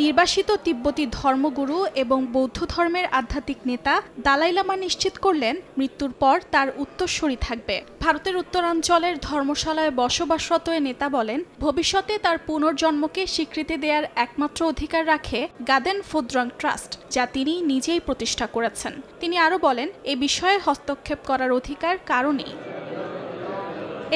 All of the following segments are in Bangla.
নির্বাসিত তিব্বতী ধর্মগুরু এবং বৌদ্ধ ধর্মের আধ্যাত্মিক নেতা দালাই লামা নিশ্চিত করলেন মৃত্যুর পর তার উত্তরসূরি থাকবে। ভারতের উত্তরাঞ্চলের ধর্মশালায় বসবাসরত এ নেতা বলেন, ভবিষ্যতে তার পুনর্জন্মকে স্বীকৃতি দেওয়ার একমাত্র অধিকার রাখে গাদেন ফোদ্রাং ট্রাস্ট, যা তিনি নিজেই প্রতিষ্ঠা করেছেন। তিনি আরও বলেন, এ বিষয়ে হস্তক্ষেপ করার অধিকার কারও নেই।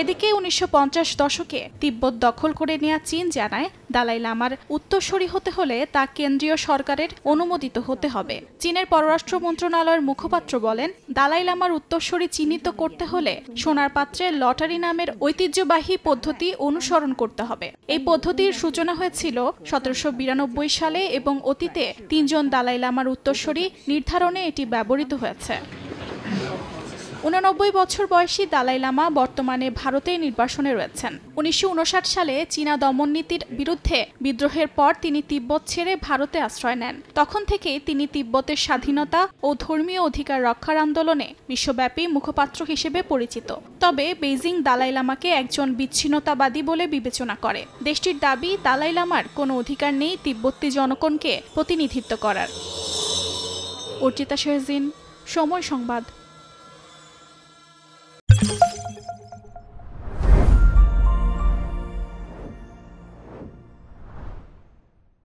এদিকে ১৯৫০ দশকে তিব্বত দখল করে নেওয়া চীন জানায়, দালাই লামার উত্তরসূরি হতে হলে তা কেন্দ্রীয় সরকারের অনুমোদিত হতে হবে। চীনের পররাষ্ট্র মন্ত্রণালয়ের মুখপাত্র বলেন, দালাই লামার উত্তরসূরি চিহ্নিত করতে হলে সোনার পাত্রে লটারি নামের ঐতিহ্যবাহী পদ্ধতি অনুসরণ করতে হবে। এই পদ্ধতির সূচনা হয়েছিল ১৭৯২ সালে এবং অতীতে ৩ জন দালাই লামার উত্তরসূরি নির্ধারণে এটি ব্যবহৃত হয়েছে। ৮৯ বছর বয়সী দালাই লামা বর্তমানে ভারতে নির্বাসনে রয়েছেন। ১৯৫৯ সালে চীনা দমন নীতির বিরুদ্ধে বিদ্রোহের পর তিনি তিব্বত ছেড়ে ভারতে আশ্রয় নেন। তখন থেকেই তিনি তিব্বতের স্বাধীনতা ও ধর্মীয় অধিকার রক্ষার আন্দোলনে বিশ্বব্যাপী মুখপাত্র হিসেবে পরিচিত। তবে বেইজিং দালাই লামাকে একজন বিচ্ছিন্নতাবাদী বলে বিবেচনা করে। দেশটির দাবি, দালাই লামার কোনো অধিকার নেই তিব্বতী জনগণকে প্রতিনিধিত্ব করার। অর্চিতা শেরজিন, সময় সংবাদ।